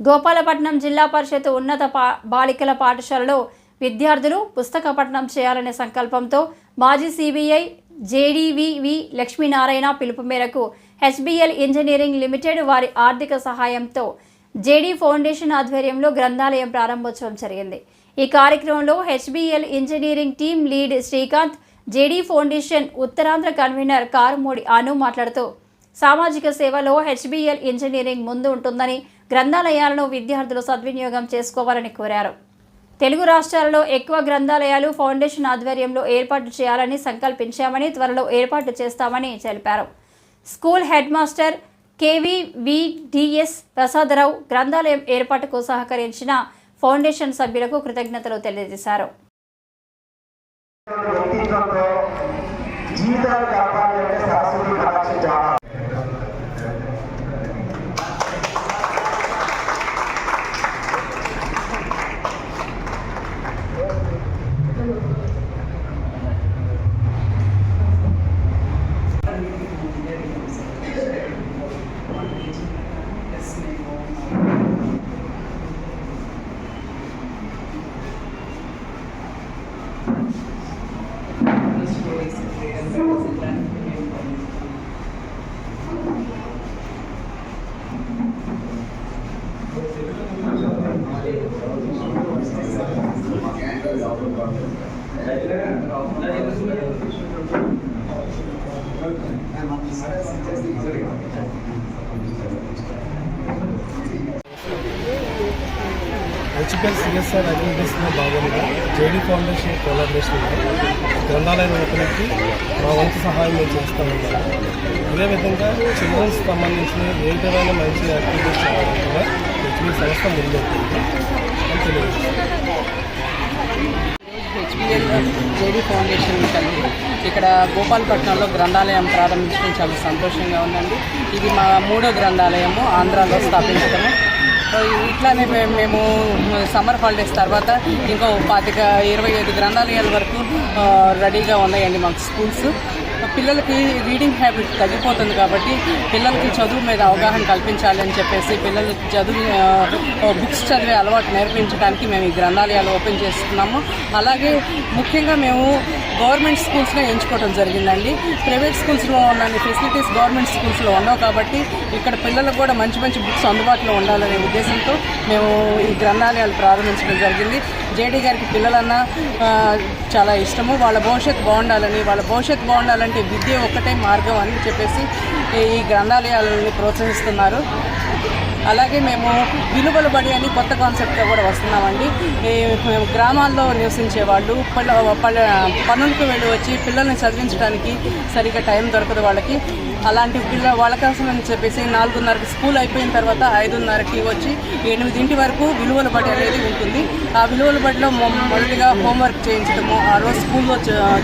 గోపాలపట్నం జిల్లా పరిషత్ ఉన్నత బాలికల పాఠశాలలో విద్యార్థులు పుస్తక పఠనం చేయాలనే సంకల్పంతో మాజీ సిబిఐ జేడీవీవి లక్ష్మీనారాయణ పిలుపు మేరకు హెచ్బిఎల్ ఇంజనీరింగ్ లిమిటెడ్ వారి ఆర్థిక సహాయంతో జేడీ ఫౌండేషన్ ఆధ్వర్యంలో గ్రంథాలయం ప్రారంభోత్సవం జరిగింది। ఈ కార్యక్రమంలో HBL engineering team lead Srikanth, JD foundation Uttarandhra convener Karumudi Anu మాట్లాడుతూ సామాజిక సేవలో హెచ్బిఎల్ ఇంజనీరింగ్ ముందు ఉంటుందని, గ్రంథాలయాలను విద్యార్థులు సద్వినియోగం చేసుకోవాలని కోరారు। తెలుగు రాష్ట్రాలలో ఎక్కువ గ్రంథాలయాలు ఫౌండేషన్ ఆధ్వర్యంలో ఏర్పాటు చేయాలని సంకల్పించామని, త్వరలో ఏర్పాటు చేస్తామని తెలిపారు। స్కూల్ హెడ్ మాస్టర్ కేవీవిడిఎస్ ప్రసాదరావు గ్రంథాలయం ఏర్పాటుకు సహకరించిన ఫౌండేషన్ సభ్యులకు కృతజ్ఞతలు తెలియజేశారు। హెచ్బిఎల్ సిఎస్ఆర్ అగ్రికల్చర్లో భాగంగా జేడీ ఫౌండేషన్ కొలాబరేషన్లో గ్రంథాలయం ఓపెనింగ్కి మా వంతు సహాయం మేము చేస్తాము। అదేవిధంగా చిల్డ్రన్స్ సంబంధించిన ఏ విధమైన మంచి యాక్టివిటీస్ చేయాలని కూడా హెచ్బిఎల్ సంస్థ ముందుంటుంది అని తెలియజేస్తాం। హెచ్బిఎల్ జేడీ ఫౌండేషన్ కలిగి ఇక్కడ గోపాలపట్నంలో గ్రంథాలయం ప్రారంభించడం చాలా సంతోషంగా ఉందండి। ఇది మా 3వ గ్రంథాలయము ఆంధ్రాలో స్థాపించడము। ఇట్లానే మేము సమ్మర్ హాలిడేస్ తర్వాత ఇంకో 25 గ్రంథాలయాల వరకు రెడీగా ఉన్నాయండి మాకు స్కూల్స్। పిల్లలకి రీడింగ్ హ్యాబిట్ తగ్గిపోతుంది కాబట్టి పిల్లలకి చదువు మీద అవగాహన కల్పించాలని చెప్పేసి పిల్లలకి బుక్స్ చదివే అలవాటు నేర్పించడానికి మేము ఈ గ్రంథాలయాలు ఓపెన్ చేస్తున్నాము। అలాగే ముఖ్యంగా మేము గవర్నమెంట్ స్కూల్స్లో ఎంచుకోవడం జరిగిందండి। ప్రైవేట్ స్కూల్స్లో ఉన్న ఫెసిలిటీస్ గవర్నమెంట్ స్కూల్స్లో ఉండవు కాబట్టి ఇక్కడ పిల్లలకు కూడా మంచి మంచి బుక్స్ అందుబాటులో ఉండాలనే ఉద్దేశంతో మేము ఈ గ్రంథాలయాలు ప్రారంభించడం జరిగింది। జేడీ గారికి పిల్లలన్నా చాలా ఇష్టము, వాళ్ళ భవిష్యత్తు బాగుండాలంటే విద్య ఒక్కటే మార్గం అని చెప్పేసి ఈ గ్రంథాలయాలని ప్రోత్సహిస్తున్నారు। అలాగే మేము విలువల బడి అని కొత్త కాన్సెప్ట్గా కూడా వస్తున్నామండి। గ్రామాల్లో నివసించే వాళ్ళు పనులకు వెళ్ళి వచ్చి పిల్లల్ని చదివించడానికి సరిగ్గా టైం దొరకదు వాళ్ళకి। అలాంటి వాళ్ళ కోసం అని చెప్పేసి 4:30కి స్కూల్ అయిపోయిన తర్వాత 5:30కి వచ్చి 8 వరకు విలువల బడి అనేది ఉంటుంది। ఆ విలువల బడిలో మొదటిగా హోంవర్క్ చేయించడము, ఆ రోజు స్కూల్లో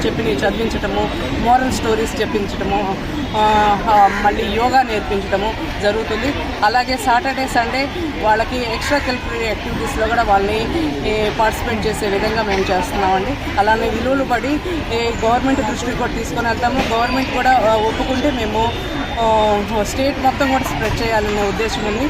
చదివించడము, మోరల్ స్టోరీస్ చెప్పించడము, మళ్ళీ యోగా నేర్పించడము జరుగుతుంది। అలాగే సాటర్డే సండే వాళ్ళకి ఎక్స్ట్రా కరిక్యులర్ యాక్టివిటీస్లో కూడా వాళ్ళని పార్టిసిపేట్ చేసే విధంగా మేము చేస్తున్నామండి। అలానే విలువలు పడి గవర్నమెంట్ దృష్టికి కూడా తీసుకొని వెళ్తాము। గవర్నమెంట్ కూడా ఒప్పుకుంటే మేము స్టేట్ మొత్తం కూడా స్ప్రెడ్ చేయాలనే ఉద్దేశం ఉంది।